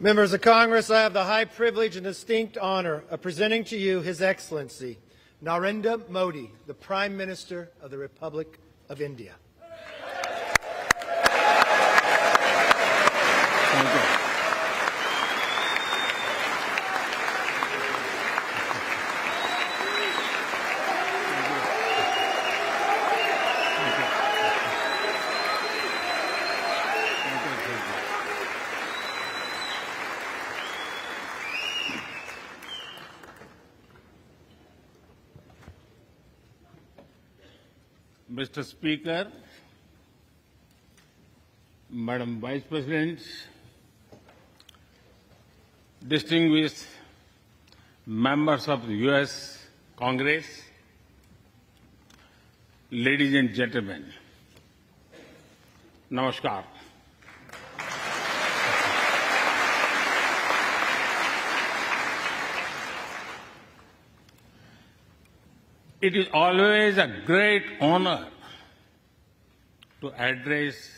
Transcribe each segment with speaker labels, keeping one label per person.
Speaker 1: Members of Congress, I have the high privilege and distinct honor of presenting to you His Excellency Narendra Modi, the Prime Minister of the Republic of India.
Speaker 2: Thank you. Mr. Speaker, Madam Vice President, distinguished members of the U.S. Congress, ladies and gentlemen, Namaskar. It is always a great honor to address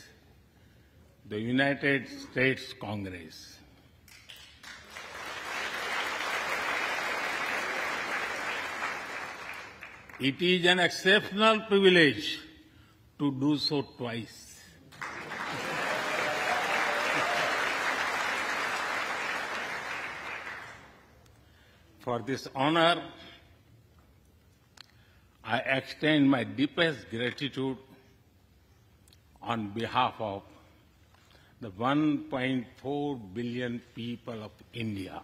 Speaker 2: the United States Congress. It is an exceptional privilege to do so twice. For this honor, I extend my deepest gratitude on behalf of the 1.4 billion people of India.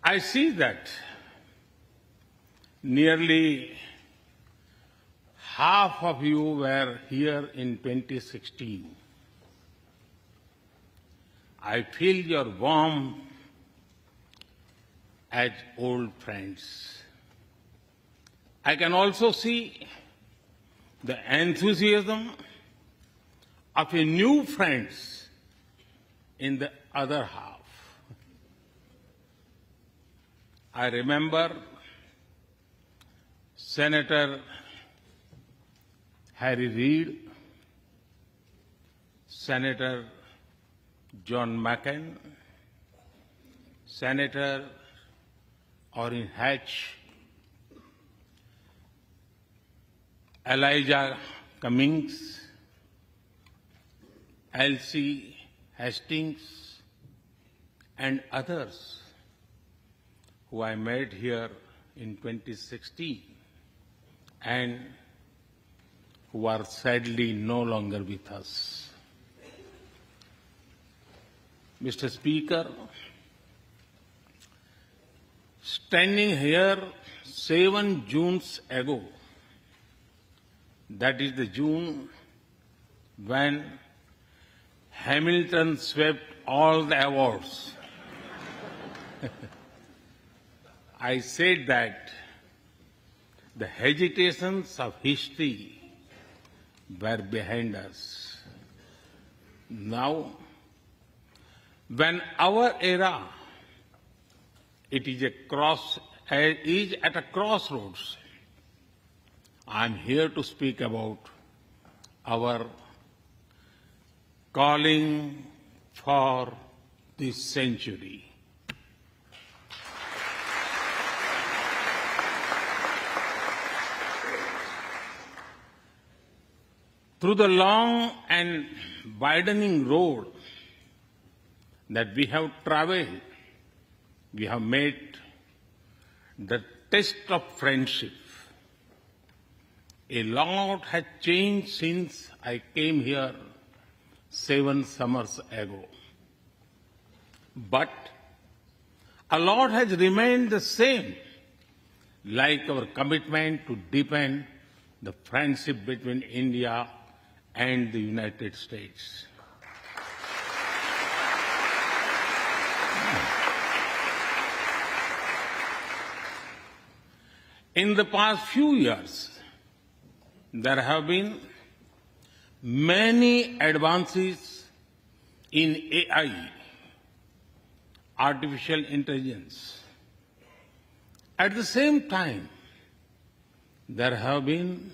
Speaker 2: I see that nearly half of you were here in 2016. I feel your warmth as old friends. I can also see the enthusiasm of your new friends in the other half. I remember Senator Harry Reid, Senator John McCain, Senator Orrin Hatch, Elijah Cummings, Elsie Hastings, and others who I met here in 2016 and who are sadly no longer with us. Mr. Speaker, standing here 7 Junes ago, that is the June when Hamilton swept all the awards, I said that the hesitations of history were behind us. Now, when our era is at a crossroads, I am here to speak about our calling for this century. Through the long and widening road that we have traveled, we have made the test of friendship. A lot has changed since I came here 7 summers ago. But a lot has remained the same, like our commitment to deepen the friendship between India and the United States. In the past few years, there have been many advances in AI, artificial intelligence. At the same time, there have been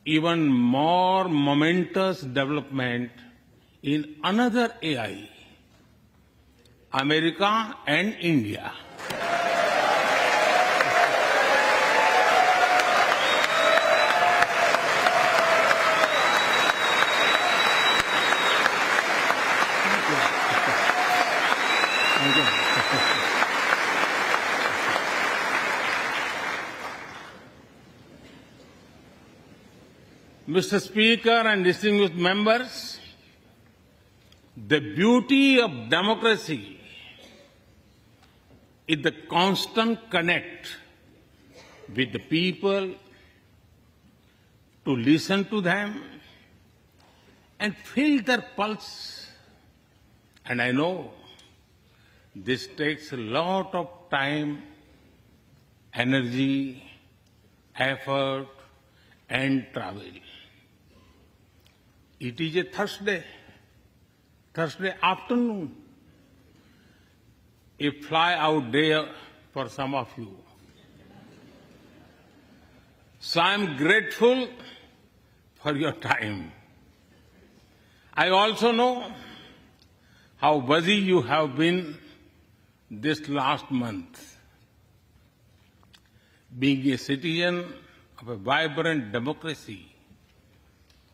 Speaker 2: even more momentous development in another AI, America and India. Mr. Speaker and distinguished members, the beauty of democracy is the constant connect with the people, to listen to them and feel their pulse. And I know this takes a lot of time, energy, effort, and travel. It is a Thursday afternoon, a fly-out day for some of you. So I'm grateful for your time. I also know how busy you have been this last month. Being a citizen of a vibrant democracy,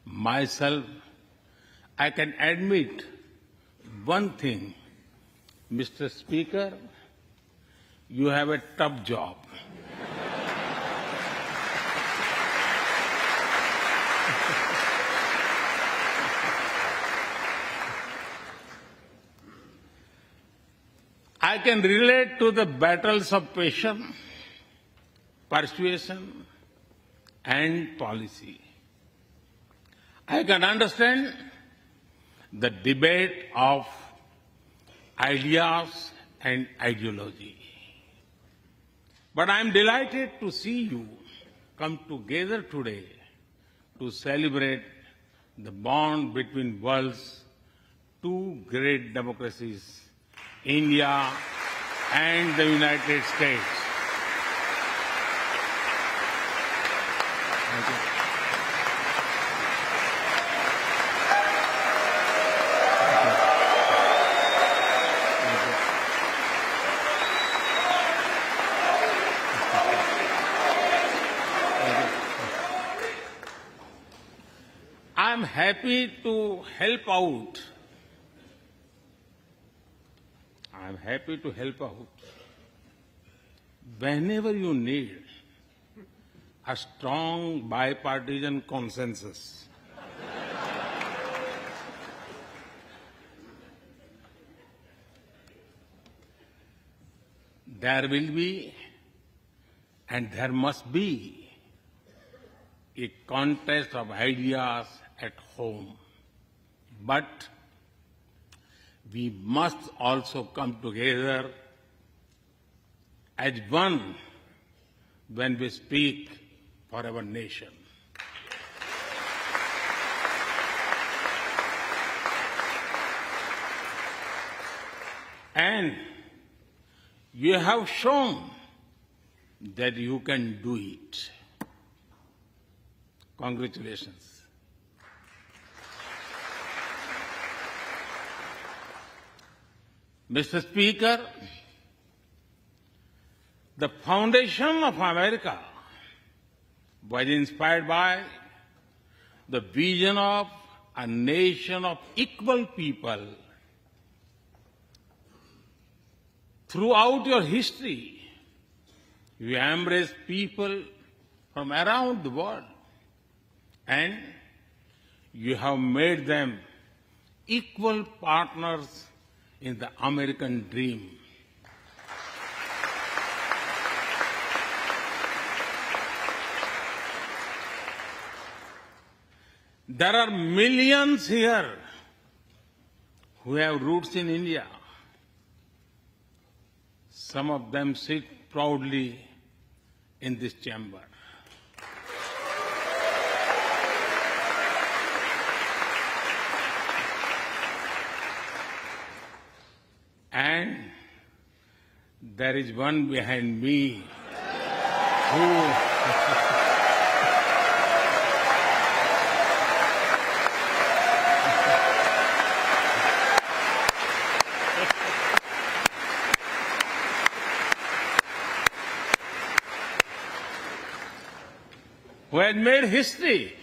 Speaker 2: myself, I can admit one thing, Mr. Speaker, you have a tough job. I can relate to the battles of patience, persuasion, and policy. I can understand the debate of ideas and ideology. But I am delighted to see you come together today to celebrate the bond between world's two great democracies, India and the United States. Thank you. I'm happy to help out. I'm happy to help out whenever you need a strong bipartisan consensus. There will be and there must be a contest of ideas at home. But we must also come together as one when we speak for our nation. And you have shown that you can do it. Congratulations. Mr. Speaker, the foundation of America was inspired by the vision of a nation of equal people. Throughout your history, you embraced people from around the world, and you have made them equal partners in the American dream. There are millions here who have roots in India. Some of them sit proudly in this chamber. And there is one behind me. who had made history.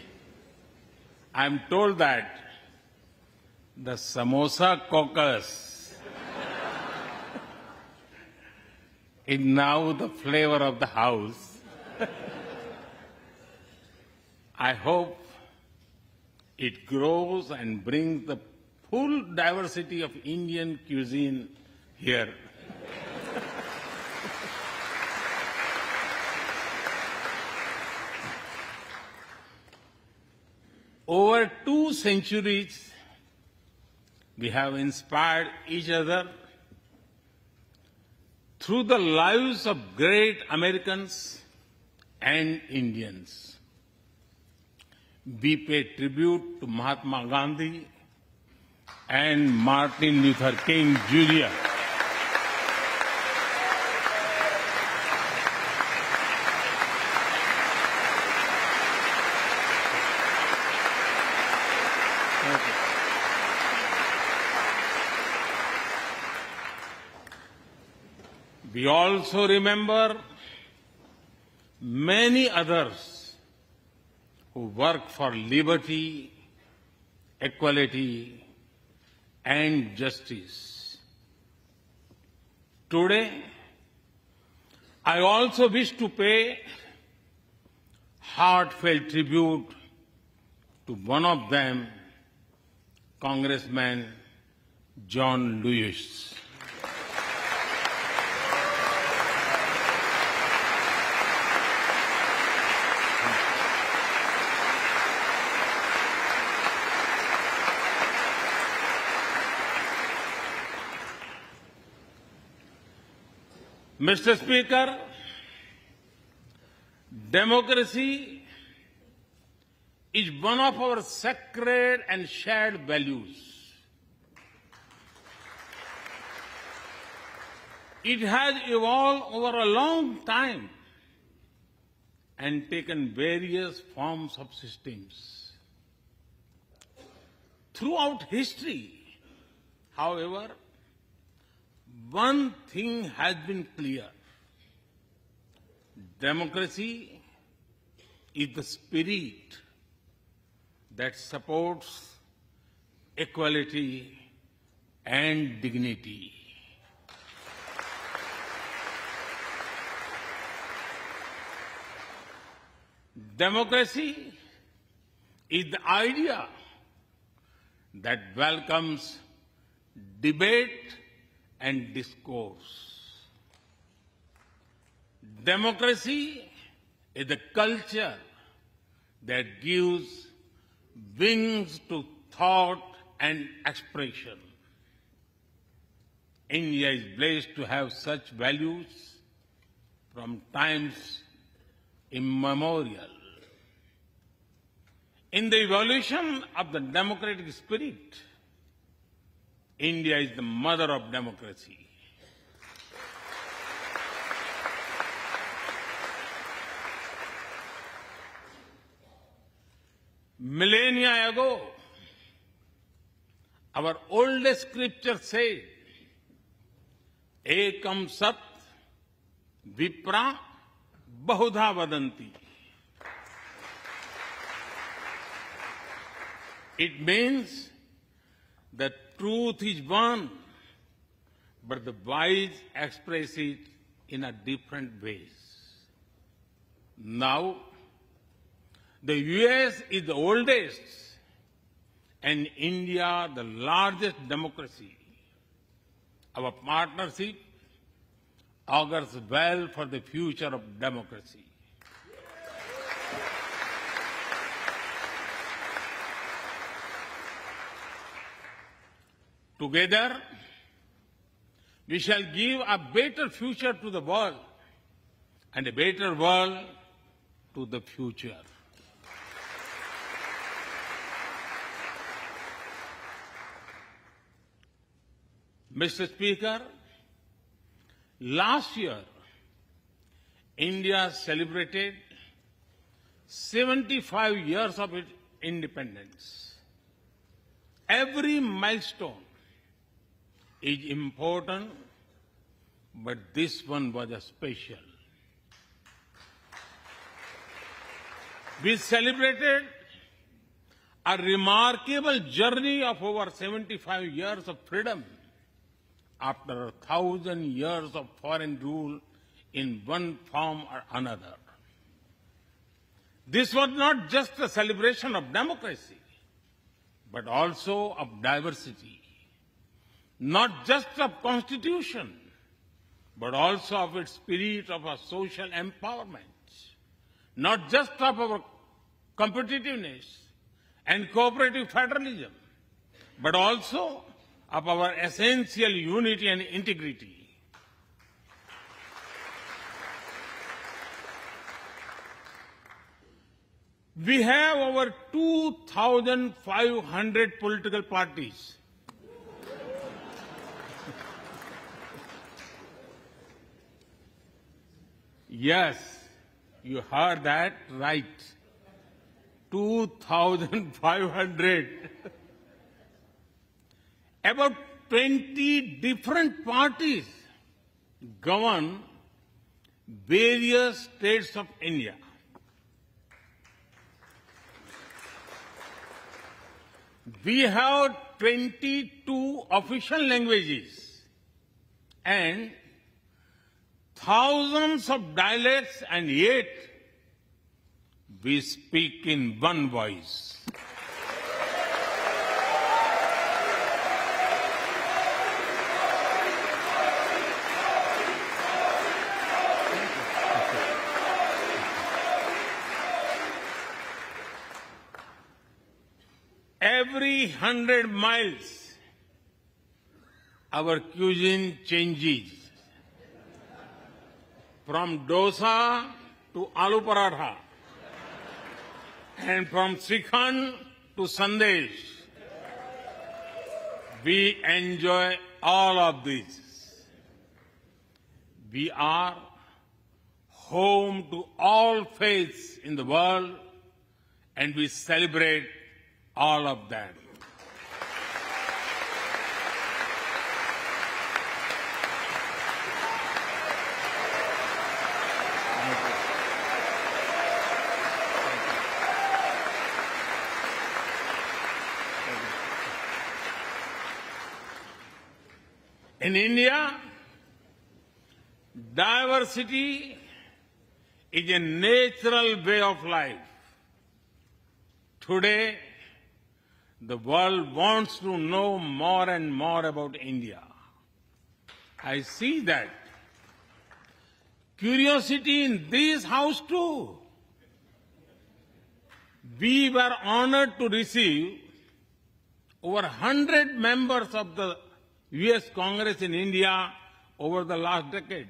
Speaker 2: I'm told that the Samosa caucus is now the flavor of the house. I hope it grows and brings the full diversity of Indian cuisine here. Over 2 centuries, we have inspired each other through the lives of great Americans and Indians. We pay tribute to Mahatma Gandhi and Martin Luther King Jr. We also remember many others who work for liberty, equality, and justice. Today, I also wish to pay heartfelt tribute to one of them, Congressman John Lewis. Mr. Speaker, democracy is one of our sacred and shared values. It has evolved over a long time and taken various forms of systems. Throughout history, however, one thing has been clear. Democracy is the spirit that supports equality and dignity. Democracy is the idea that welcomes debate and discourse. Democracy is the culture that gives wings to thought and expression. India is blessed to have such values from times immemorial. In the evolution of the democratic spirit, India is the mother of democracy. Millennia ago, our oldest scripture said, Ekam Sat Vipra Bahudha Vadanti. It means the truth is one, but the wise express it in a different ways. Now, the US is the oldest and India the largest democracy. Our partnership augurs well for the future of democracy. Together, we shall give a better future to the world and a better world to the future. Mr. Speaker, last year, India celebrated 75 years of its independence. Every milestone is important, but this one was a special. We celebrated a remarkable journey of over 75 years of freedom after 1,000 years of foreign rule in one form or another. This was not just a celebration of democracy, but also of diversity. Not just of constitution, but also of its spirit of a social empowerment. Not just of our competitiveness and cooperative federalism, but also of our essential unity and integrity. We have over 2,500 political parties. Yes, you heard that right. 2,500. About 20 different parties govern various states of India. We have 22 official languages and thousands of dialects, and yet we speak in one voice. Every 100 miles, our cuisine changes. From dosa to aloo paratha, and from Srikhand to Sandesh. We enjoy all of this. We are home to all faiths in the world, and we celebrate all of them. In India, diversity is a natural way of life. Today, the world wants to know more and more about India. I see that. Curiosity in this house too. We were honored to receive over 100 members of the U.S. Congress in India over the last decade.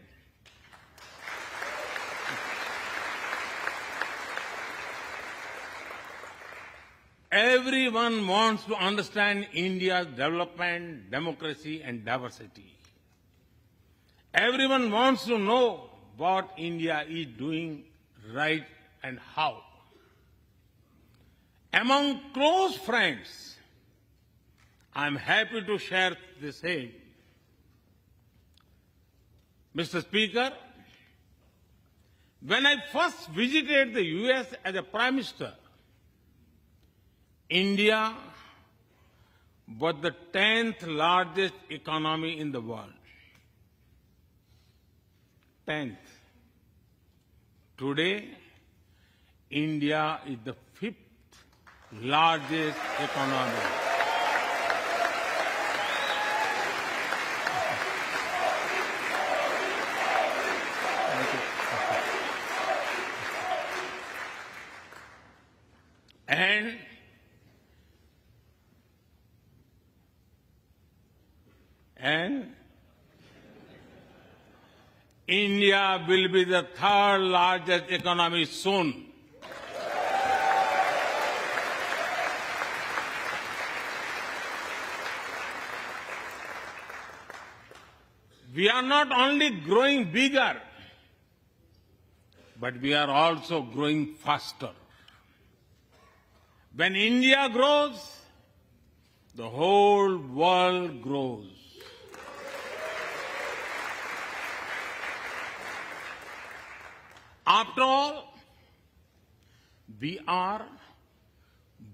Speaker 2: Everyone wants to understand India's development, democracy, and diversity. Everyone wants to know what India is doing right and how. Among close friends, I'm happy to share the same. Mr. Speaker, when I first visited the U.S. as a Prime Minister, India was the 10th largest economy in the world. 10th. Today, India is the 5th largest economy. And India will be the 3rd largest economy soon. We are not only growing bigger, but we are also growing faster. When India grows, the whole world grows. After all, we are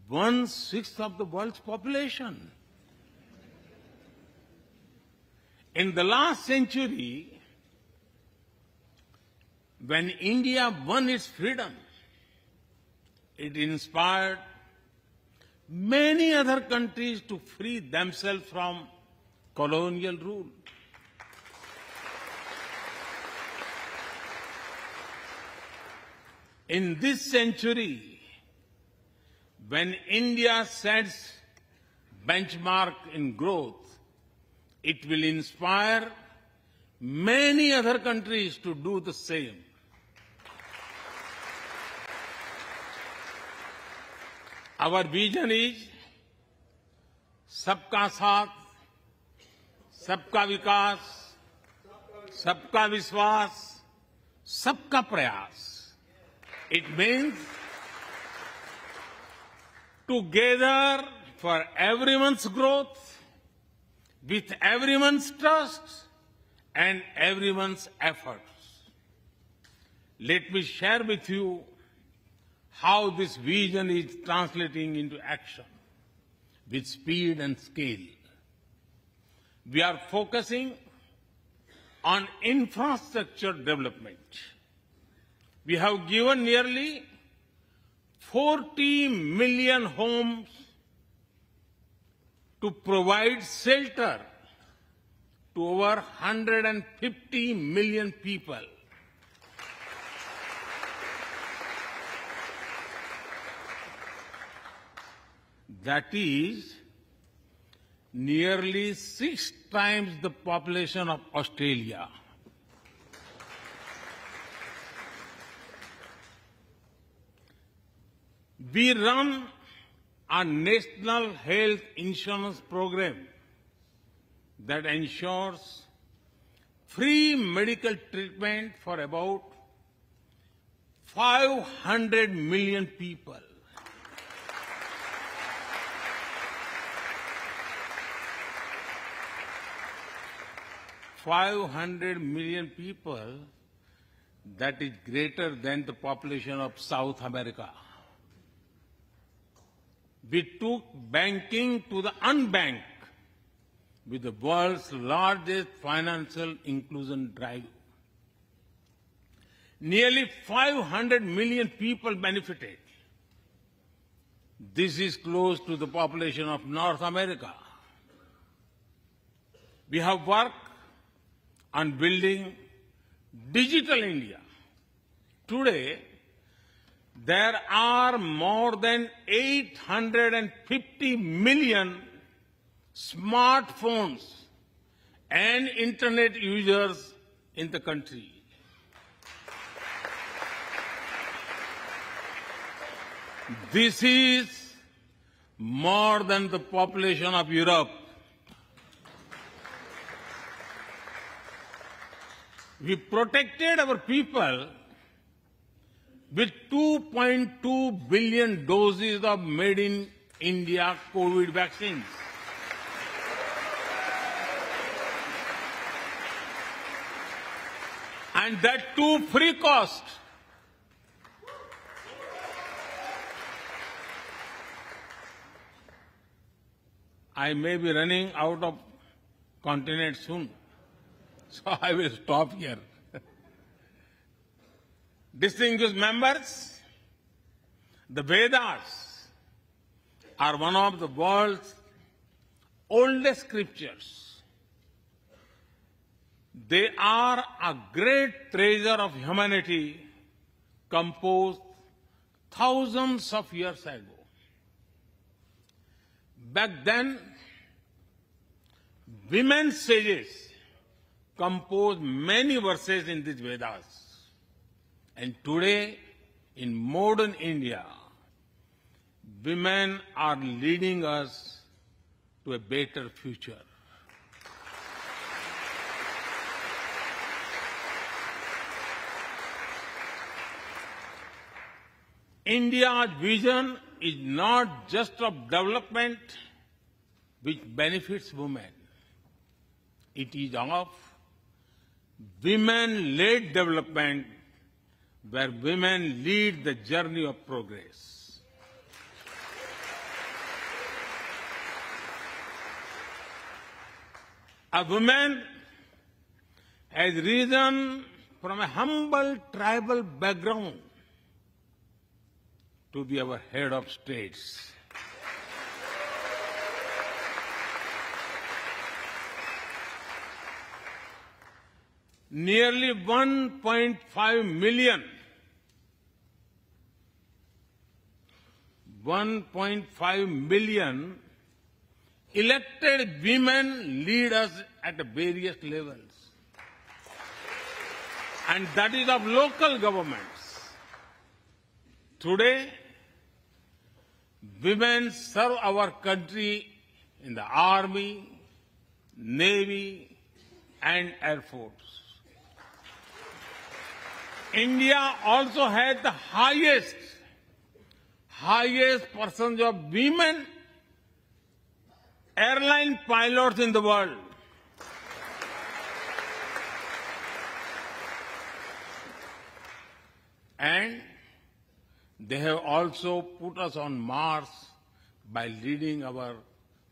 Speaker 2: 1/6 of the world's population. In the last century, when India won its freedom, it inspired many other countries to free themselves from colonial rule. In this century, when India sets benchmark in growth, it will inspire many other countries to do the same. Our vision is सबका साथ, सबका विकास, सबका विश्वास, सबका प्रयास. It means together for everyone's growth, with everyone's trust and everyone's efforts. Let me share with you how this vision is translating into action with speed and scale. We are focusing on infrastructure development. We have given nearly 40 million homes to provide shelter to over 150 million people. That is nearly 6 times the population of Australia. We run a national health insurance program that ensures free medical treatment for about 500 million people. $500 million people, that is greater than the population of South America. We took banking to the unbanked with the world's largest financial inclusion drive. Nearly 500 million people benefited. This is close to the population of North America. We have worked on building digital India. Today, there are more than 850 million smartphones and internet users in the country. This is more than the population of Europe. We protected our people with 2.2 billion doses of made in India COVID vaccines. And that too free cost. I may be running out of continent soon, so I will stop here. Distinguished members, the Vedas are one of the world's oldest scriptures. They are a great treasure of humanity composed thousands of years ago. Back then, women sages composed many verses in these Vedas. And today, in modern India, women are leading us to a better future. India's vision is not just of development which benefits women. It is of women-led development where women lead the journey of progress. A woman has risen from a humble tribal background to be our head of states. Nearly 1.5 million elected women lead us at various levels. And that is of local governments. Today, women serve our country in the Army, Navy, and Air Force. India also has the highest percentage of women airline pilots in the world. And they have also put us on Mars by leading our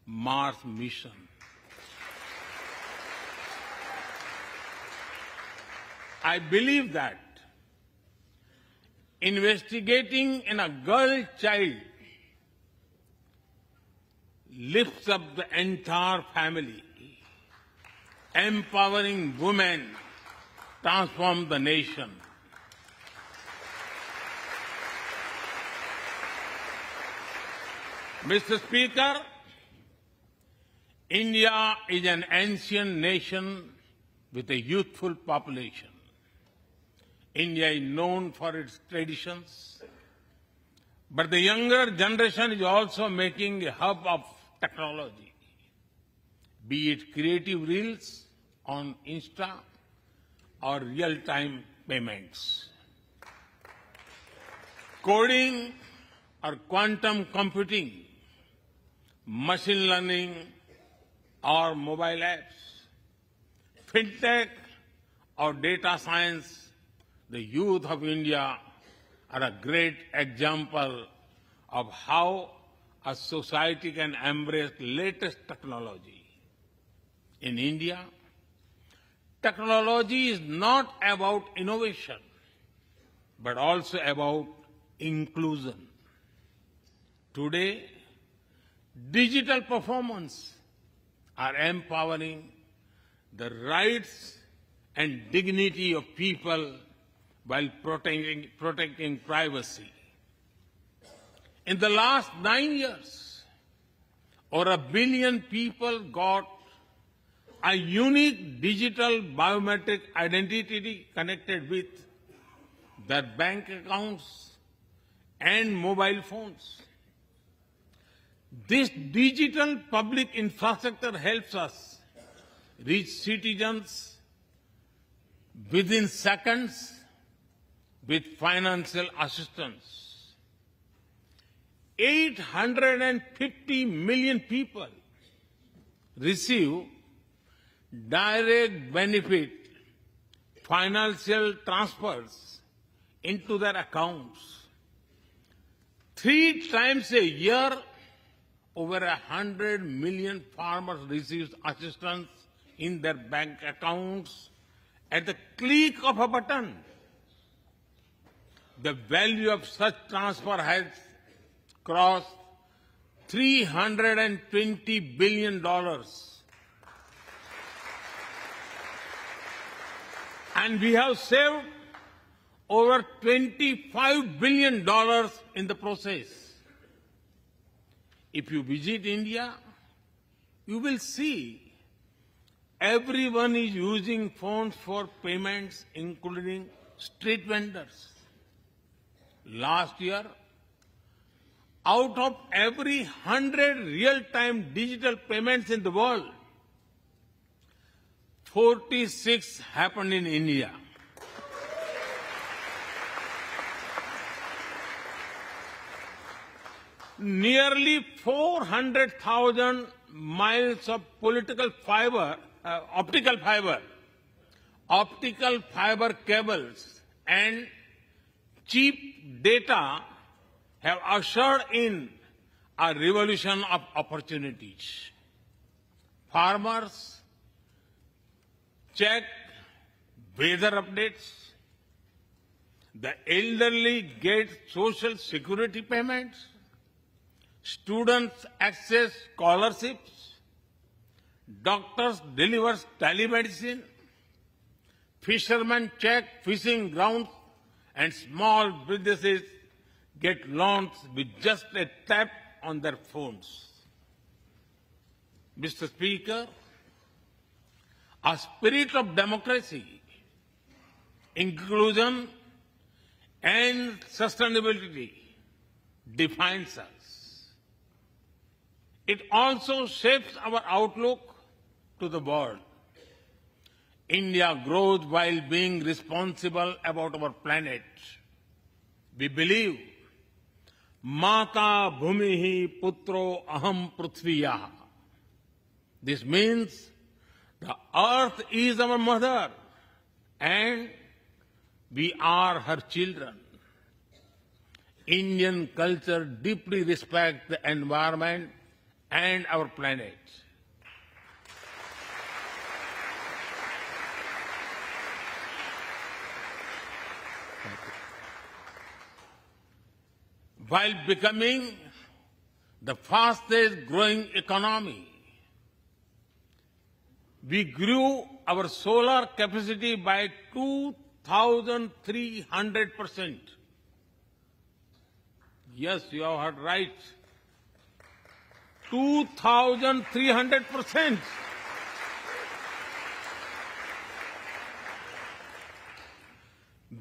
Speaker 2: Mars mission. I believe that investigating in a girl child lifts up the entire family. Empowering women transforms the nation. Mr. Speaker, India is an ancient nation with a youthful population. India is known for its traditions, but the younger generation is also making a hub of technology, be it creative reels on Insta or real-time payments. Coding or quantum computing, machine learning or mobile apps, fintech or data science, the youth of India are a great example of how a society can embrace latest technology. In India, technology is not about innovation, but also about inclusion. Today, digital performance are empowering the rights and dignity of people while protecting privacy. In the last 9 years, over 1 billion people got a unique digital biometric identity connected with their bank accounts and mobile phones. This digital public infrastructure helps us reach citizens within seconds with financial assistance. 850 million people receive direct benefit financial transfers into their accounts. 3 times a year, over 100 million farmers receive assistance in their bank accounts at the click of a button. The value of such transfer has crossed $320 billion. And we have saved over $25 billion in the process. If you visit India, you will see everyone is using phones for payments, including street vendors. Last year, out of every 100 real-time digital payments in the world, 46 happened in India. nearly 400,000 miles of optical fiber cables and cheap data have ushered in a revolution of opportunities. Farmers check weather updates. The elderly get social security payments. Students access scholarships. Doctors deliver telemedicine. Fishermen check fishing grounds, and small businesses get loans with just a tap on their phones. Mr. Speaker, a spirit of democracy, inclusion, and sustainability defines us. It also shapes our outlook to the world. India grows while being responsible about our planet. We believe, Mata Bhumihi Putro Aham Prithviya. This means the earth is our mother and we are her children. Indian culture deeply respects the environment and our planet. While becoming the fastest growing economy, we grew our solar capacity by 2,300%. Yes, you have heard right. 2,300%.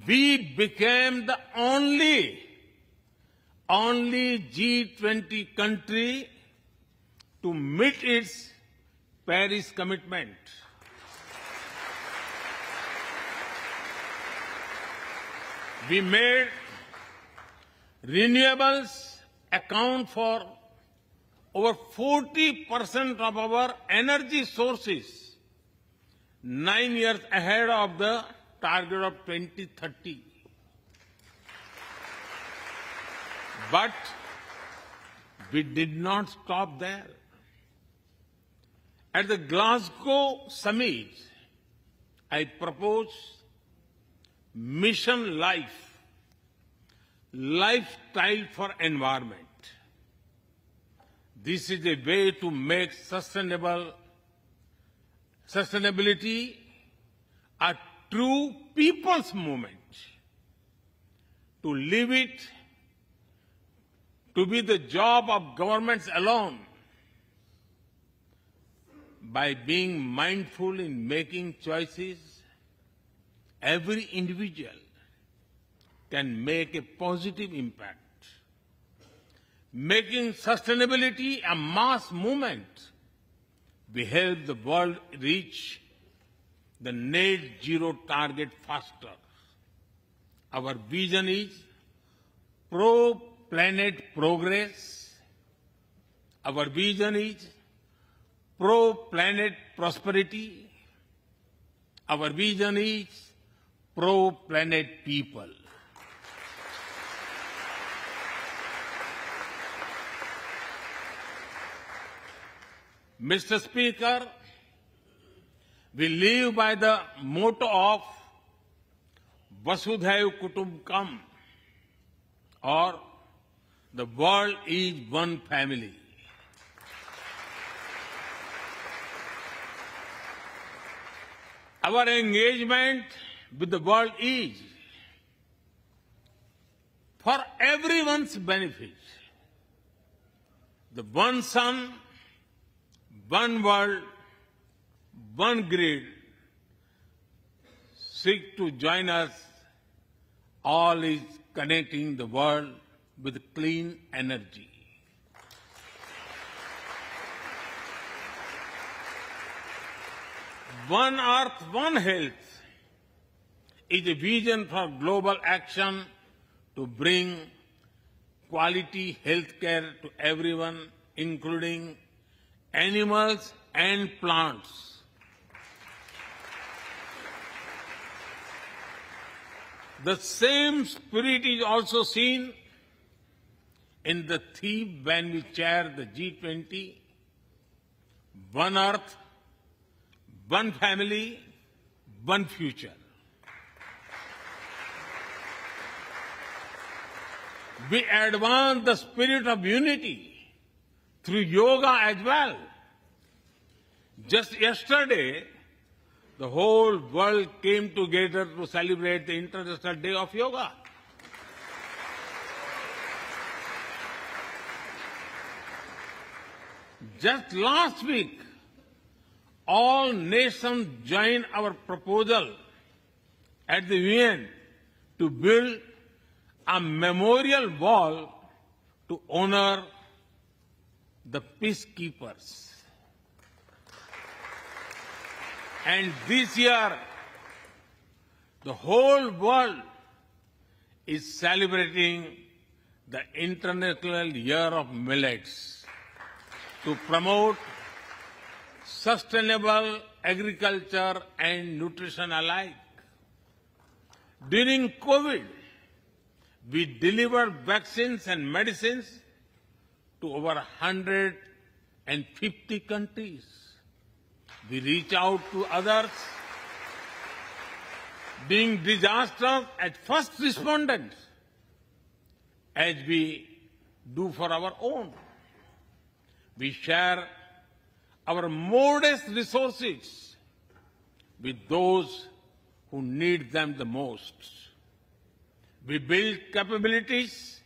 Speaker 2: We became the only G20 country to meet its Paris commitment. We made renewables account for over 40% of our energy sources, 9 years ahead of the target of 2030. But we did not stop there. At the Glasgow summit, I proposed Mission Life, lifestyle for environment. This is a way to make sustainability a true people's movement. To live it, to be the job of governments alone. By being mindful in making choices, every individual can make a positive impact. Making sustainability a mass movement, we help the world reach the net zero target faster. Our vision is pro-planet progress. Our vision is pro-planet prosperity. Our vision is pro-planet people. Mr. Speaker, we live by the motto of Vasudhaiv Kutumbakam, or the world is one family. Our engagement with the world is for everyone's benefit. The one sun, one world, one grid seek to join us. All is connecting the world with clean energy. One Earth, One Health is a vision for global action to bring quality health care to everyone, including animals and plants. The same spirit is also seen in the theme when we chair the G20, One Earth, One Family, One Future. We advance the spirit of unity through yoga as well. Just yesterday, the whole world came together to celebrate the International Day of Yoga. Just last week, all nations joined our proposal at the UN to build a memorial wall to honor the peacekeepers. And this year, the whole world is celebrating the International Year of Millets to promote sustainable agriculture and nutrition alike. During COVID, we delivered vaccines and medicines to over 150 countries. We reach out to others, being disasters as first responders, as we do for our own. We share our modest resources with those who need them the most. We build capabilities,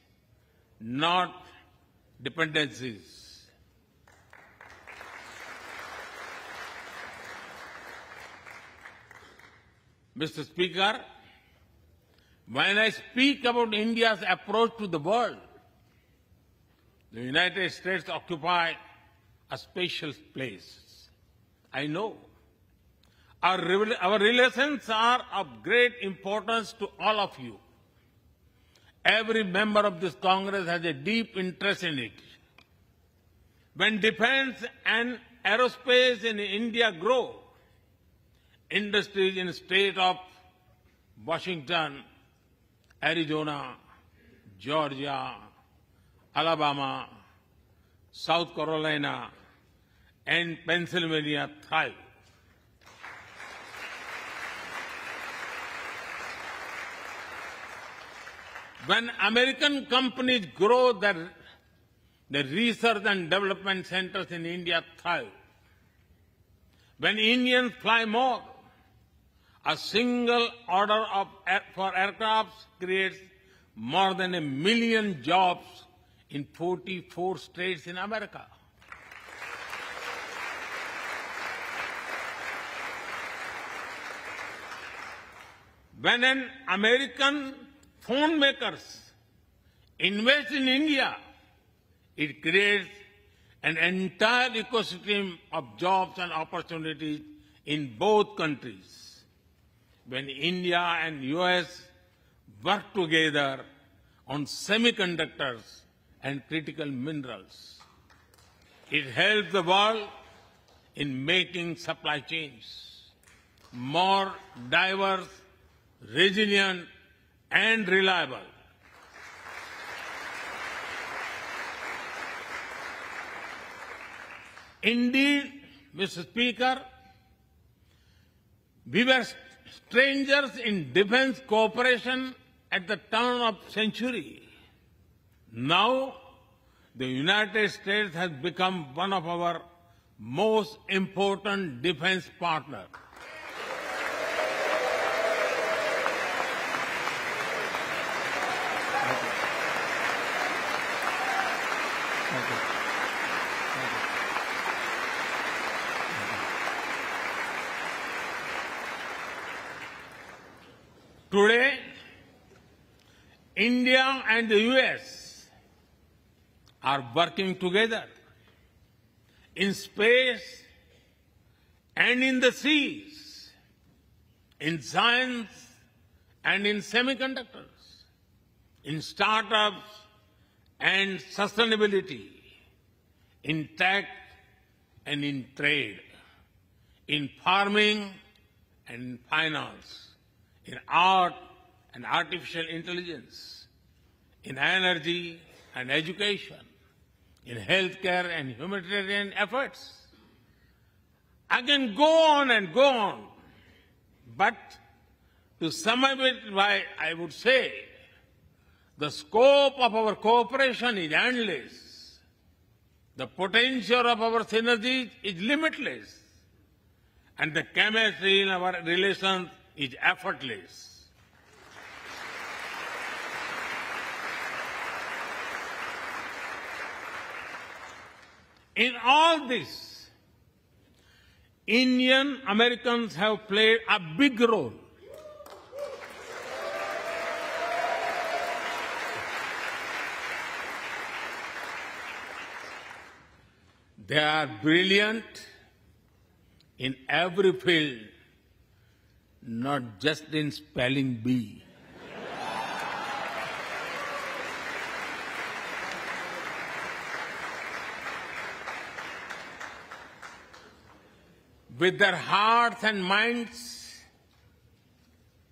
Speaker 2: not dependencies. Mr. Speaker, when I speak about India's approach to the world, the United States occupy a special place. I know. Our relations are of great importance to all of you. Every member of this Congress has a deep interest in it. When defense and aerospace in India grow, industries in the state of Washington, Arizona, Georgia, Alabama, South Carolina, and Pennsylvania thrive. When American companies grow, the research and development centers in India thrive. When Indians fly more, a single order for aircrafts creates more than 1 million jobs in 44 states in America. When an American phone makers invest in India, it creates an entire ecosystem of jobs and opportunities in both countries. When India and US work together on semiconductors and critical minerals, it helps the world in making supply chains more diverse, resilient, and reliable. Indeed, Mr. Speaker, we were strangers in defense cooperation at the turn of the century. Now, the United States has become one of our most important defense partners. Today, India and the US are working together in space and in the seas, in science and in semiconductors, in startups and sustainability, in tech and in trade, in farming and finance, in art and artificial intelligence, in energy and education, in healthcare and humanitarian efforts. I can go on and go on, but to sum up it, I would say the scope of our cooperation is endless. The potential of our synergies is limitless. And the chemistry in our relations is effortless. In all this, Indian Americans have played a big role. They are brilliant in every field, not just in spelling bee. With their hearts and minds,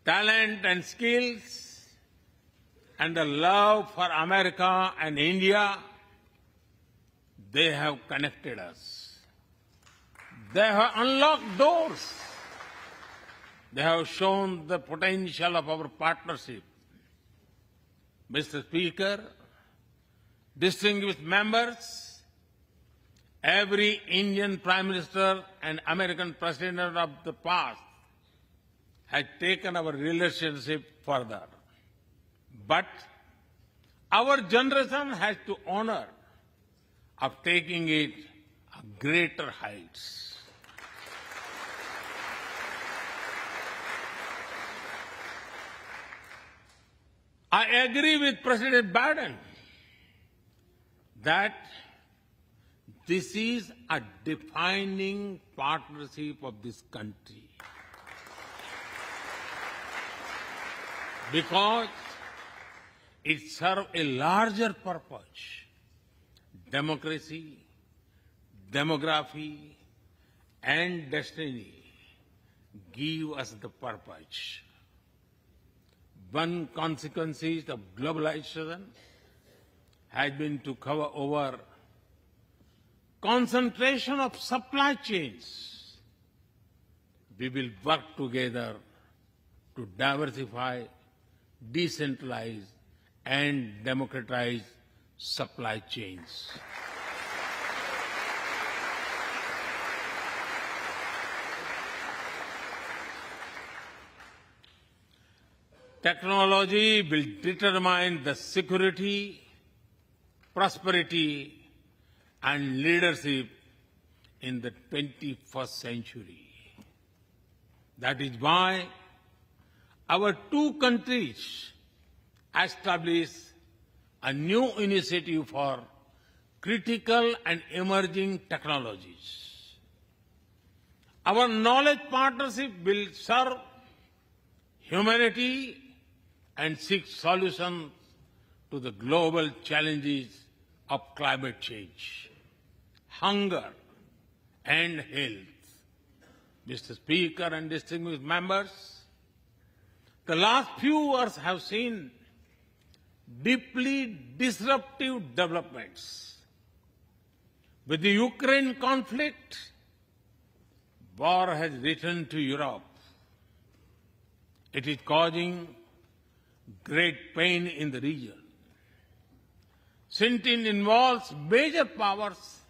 Speaker 2: talent and skills, and the love for America and India, they have connected us. They have unlocked doors. They have shown the potential of our partnership. Mr. Speaker, distinguished members, every Indian Prime Minister and American President of the past has taken our relationship further. But our generation has to honor of taking it to greater heights. I agree with President Biden that this is a defining partnership of this country, because it serves a larger purpose: democracy, demography, and destiny give us the purpose. One consequence of globalization has been to cover over concentration of supply chains. We will work together to diversify, decentralize, and democratize supply chains. Technology will determine the security, prosperity, and leadership in the 21st century. That is why our two countries established a new initiative for critical and emerging technologies. Our knowledge partnership will serve humanity and seek solutions to the global challenges of climate change, hunger, and health. Mr. Speaker and distinguished members, the last few years have seen deeply disruptive developments. With the Ukraine conflict, war has returned to Europe. It is causing great pain in the region. Since it involves major powers,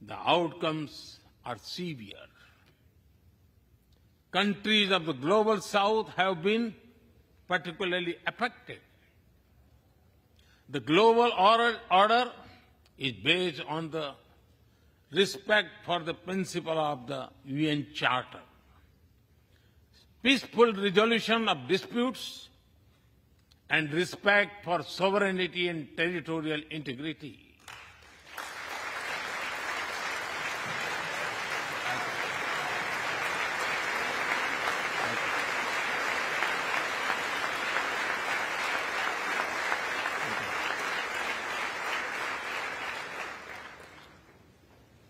Speaker 2: the outcomes are severe. Countries of the global south have been particularly affected. The global order is based on the respect for the principle of the UN Charter, peaceful resolution of disputes, and respect for sovereignty and territorial integrity.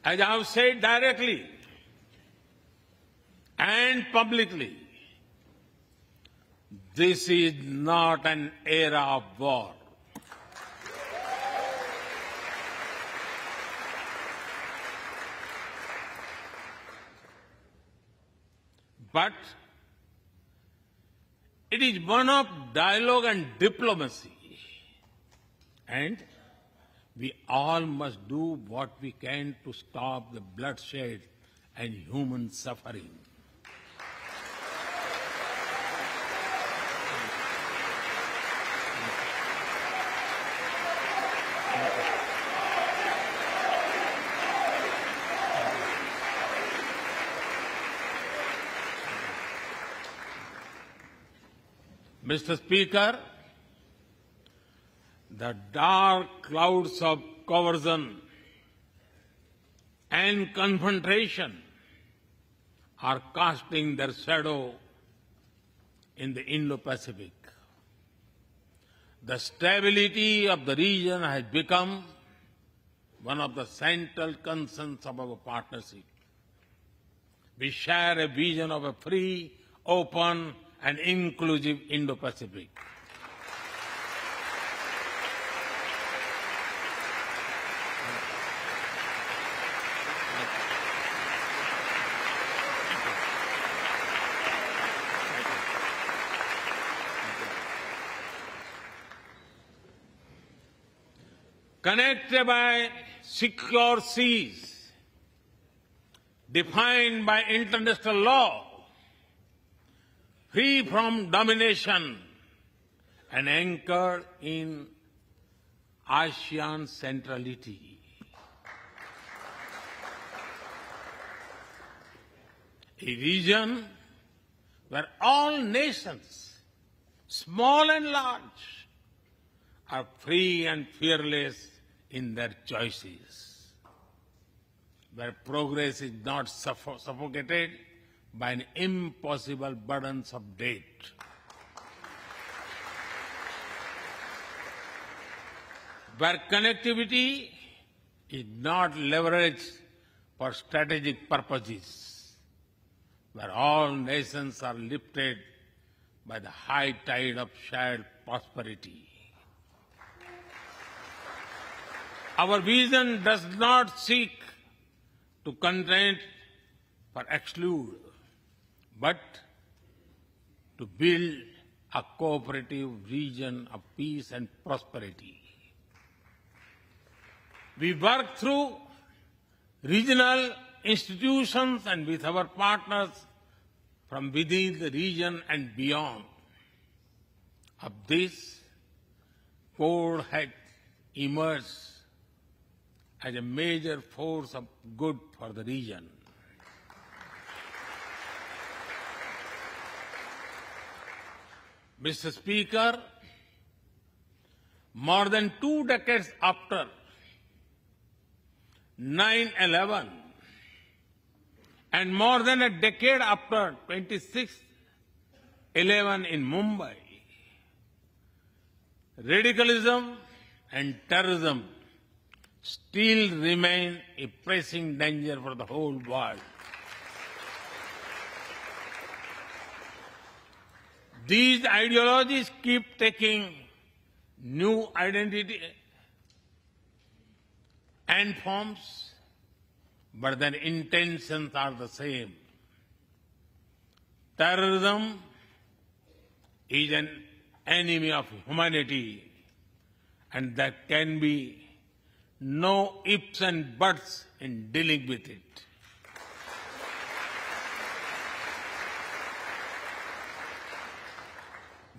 Speaker 2: As I have said directly and publicly, this is not an era of war. But it is one of dialogue and diplomacy. And we all must do what we can to stop the bloodshed and human suffering. Mr. Speaker, the dark clouds of coercion and confrontation are casting their shadow in the Indo-Pacific. The stability of the region has become one of the central concerns of our partnership. We share a vision of a free, open, and inclusive Indo-Pacific. Connected by secure seas, defined by international law, free from domination, and anchored in ASEAN centrality. A region where all nations, small and large, are free and fearless in their choices, where progress is not suffocated by an impossible burdens of debt. Where connectivity is not leveraged for strategic purposes, where all nations are lifted by the high tide of shared prosperity. Our vision does not seek to content or exclude, but to build a cooperative region of peace and prosperity. We work through regional institutions and with our partners from within the region and beyond. Of this, Quad has emerged as a major force of good for the region. Mr. Speaker, more than 2 decades after 9/11 and more than a decade after 26/11 in Mumbai, radicalism and terrorism still remain a pressing danger for the whole world. These ideologies keep taking new identity and forms, but their intentions are the same. Terrorism is an enemy of humanity, and there can be no ifs and buts in dealing with it.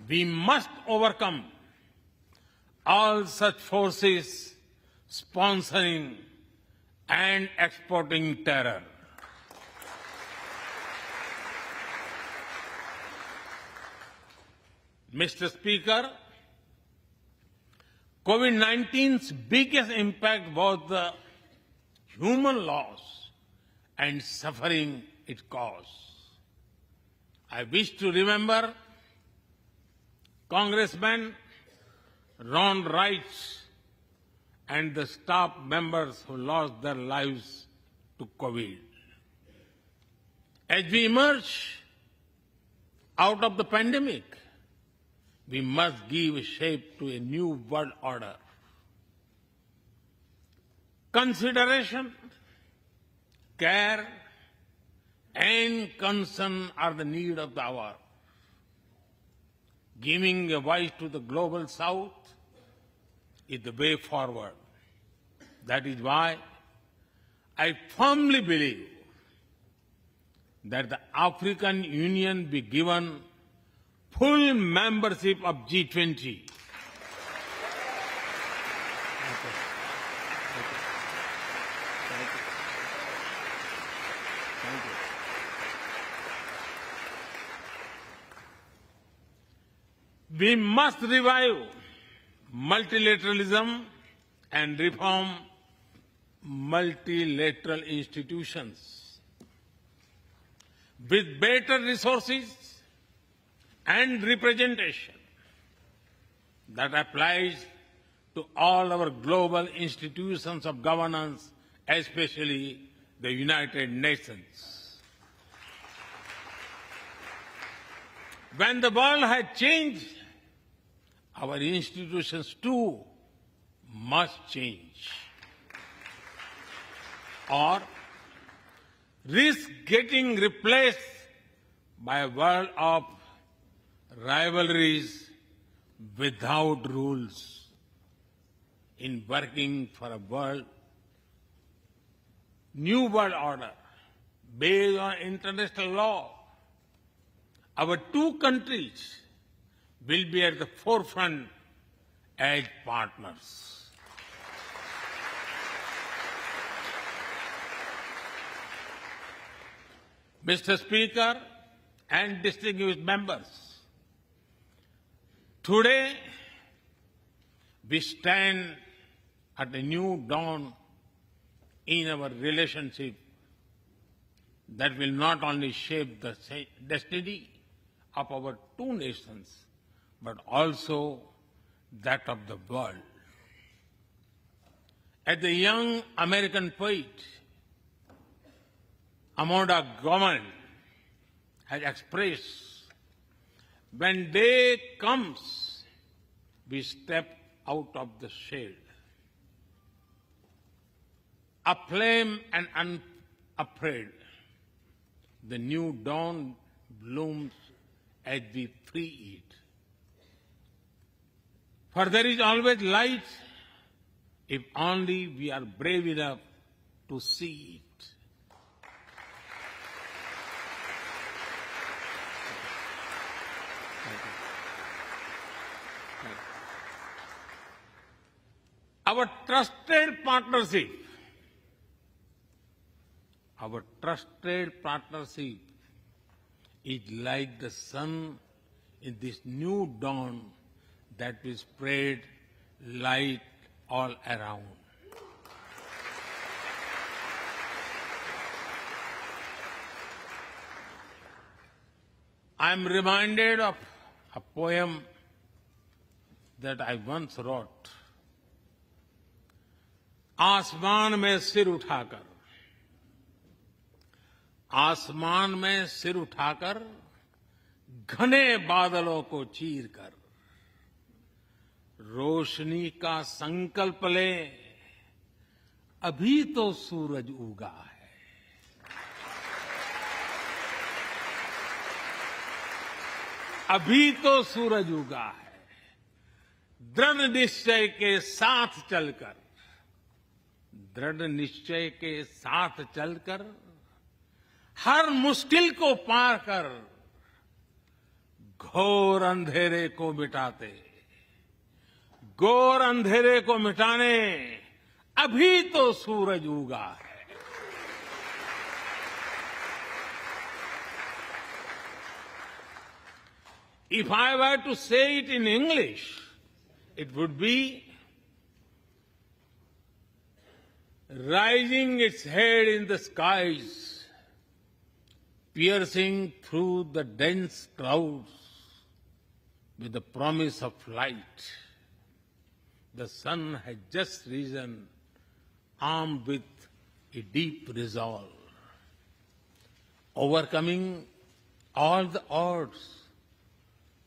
Speaker 2: We must overcome all such forces sponsoring and exporting terror. Mr. Speaker, COVID-19's biggest impact was the human loss and suffering it caused. I wish to remember Congressman Ron Wright and the staff members who lost their lives to COVID. As we emerge out of the pandemic, we must give shape to a new world order. Consideration, care, and concern are the need of the hour. Giving a voice to the global south is the way forward. That is why I firmly believe that the African Union be given full membership of G20. We must revive multilateralism and reform multilateral institutions. With better resources and representation that applies to all our global institutions of governance, especially the United Nations. When the world has changed, our institutions too must change, or risk getting replaced by a world of rivalries without rules. In working for a new world order based on international law, our two countries will be at the forefront as partners. Mr. Speaker and distinguished members, today we stand at a new dawn in our relationship that will not only shape the destiny of our two nations, but also that of the world. As the young American poet Amanda Gorman has expressed, when day comes, we step out of the shade. Aflame and unafraid, the new dawn blooms as we free it. For there is always light if only we are brave enough to see it. Our trusted partnership is like the sun in this new dawn that will spread light all around. I am reminded of a poem that I once wrote. आसमान में सिर उठाकर घने बादलों को चीरकर रोशनी का संकल्प ले, अभी तो सूरज उगा है। अभी तो सूरज उगा है। दृढ़ निश्चय के साथ चलकर हर मुश्किल को पार कर घोर अंधेरे को मिटाने अभी तो सूरज उगा है। If I were to say it in English, it would be rising its head in the skies, piercing through the dense clouds with the promise of light. The sun has just risen, armed with a deep resolve, overcoming all the odds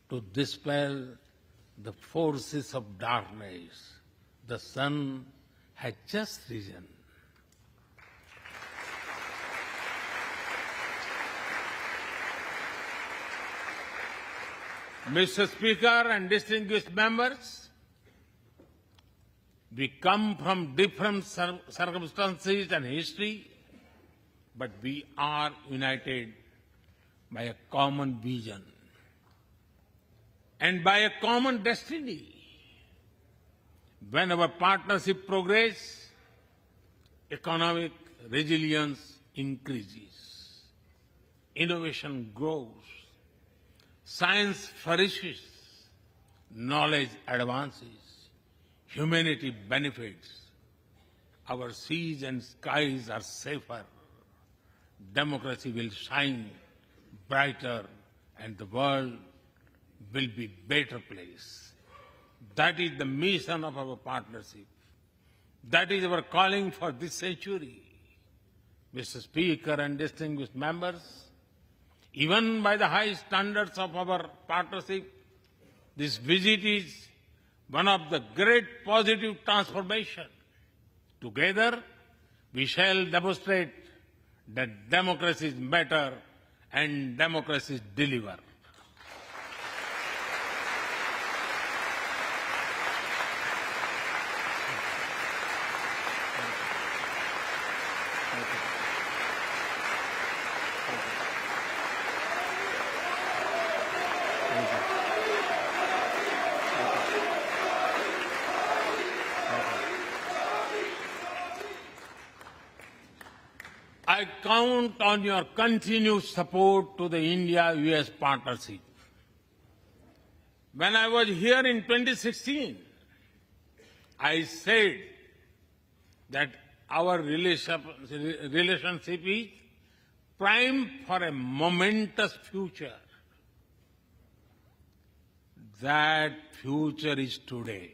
Speaker 2: to dispel the forces of darkness. The sun had just risen. Mr. Speaker and distinguished members, we come from different circumstances and history, but we are united by a common vision and by a common destiny. When our partnership progresses, economic resilience increases, innovation grows, science flourishes, knowledge advances, humanity benefits, our seas and skies are safer, democracy will shine brighter, and the world will be a better place. That is the mission of our partnership. That is our calling for this century. Mr. Speaker and distinguished members, even by the high standards of our partnership, this visit is one of the great positive transformation. Together, we shall demonstrate that democracies matter and democracies deliver. I count on your continued support to the India-US partnership. When I was here in 2016, I said that our relationship is primed for a momentous future. That future is today.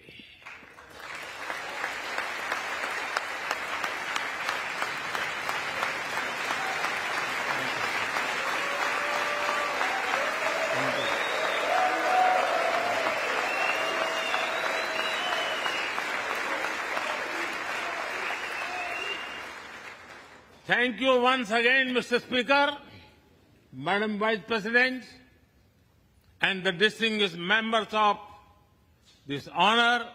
Speaker 2: Thank you once again, Mr. Speaker, Madam Vice President, and the distinguished members of this honor.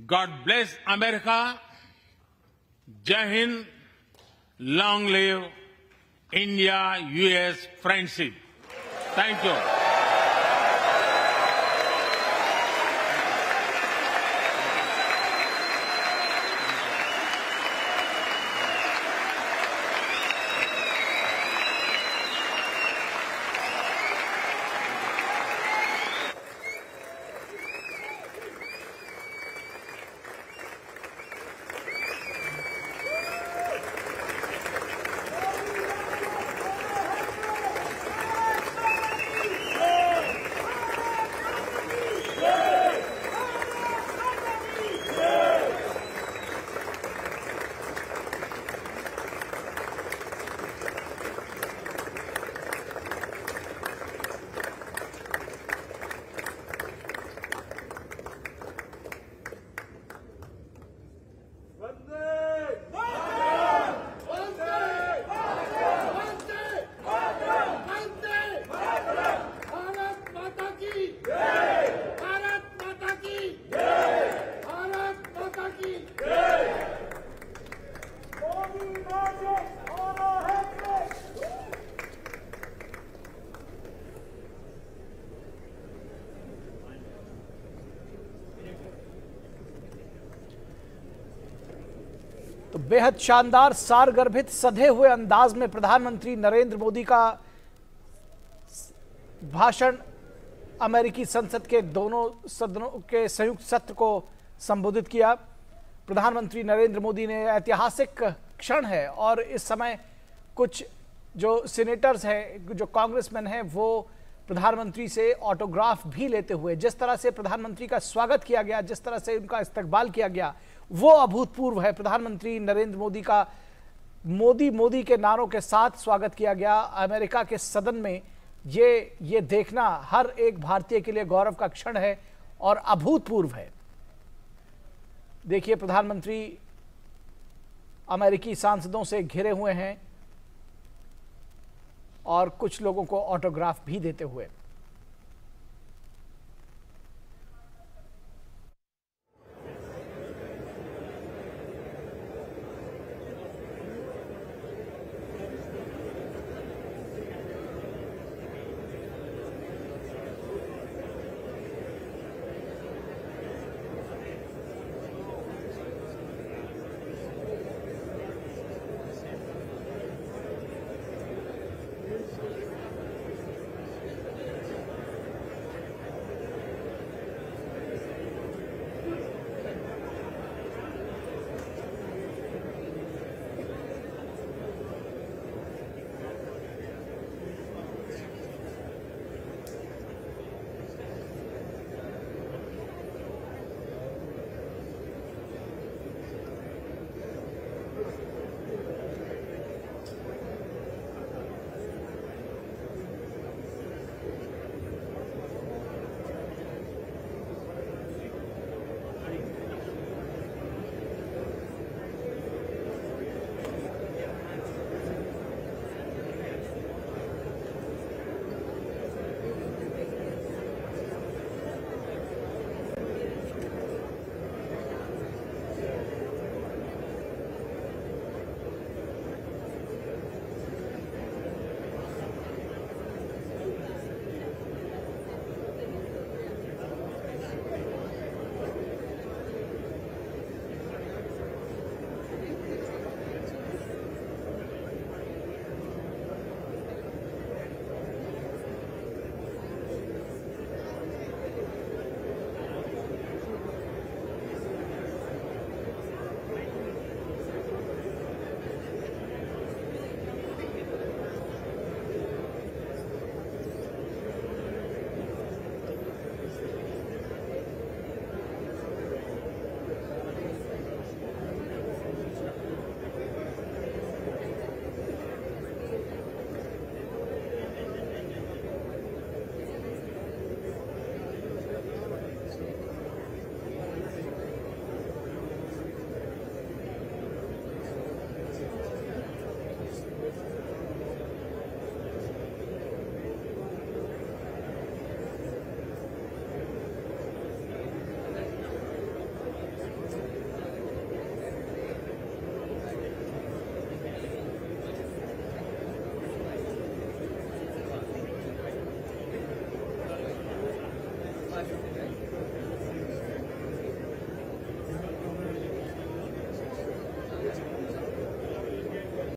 Speaker 2: God bless America. Jai Hind. Long live India-US friendship. Thank you.
Speaker 3: तो बेहद शानदार सारगर्भित सधे हुए अंदाज में प्रधानमंत्री नरेंद्र मोदी का भाषण अमेरिकी संसद के दोनों सदनों के संयुक्त सत्र को संबोधित किया। प्रधानमंत्री नरेंद्र मोदी ने ऐतिहासिक क्षण है और इस समय कुछ जो सीनेटर्स हैं, जो कांग्रेसमैन हैं, वो प्रधानमंत्री से ऑटोग्राफ भी लेते हुए। जिस तरह से प्रधानमंत्री का स्वागत किया गया, जिस तरह से उनका इस्तकबाल किया गया, वो अभूतपूर्व है। प्रधानमंत्री नरेंद्र मोदी का मोदी मोदी के नारों के साथ स्वागत किया गया अमेरिका के सदन में। ये देखना हर एक भारतीय के लिए गौरव का क्षण है और अभूतपूर्व है। देखिए, प्रधानमंत्री अमेरिकी सांसदों से घिरे हुए हैं और कुछ लोगों को ऑटोग्राफ भी देते हुए।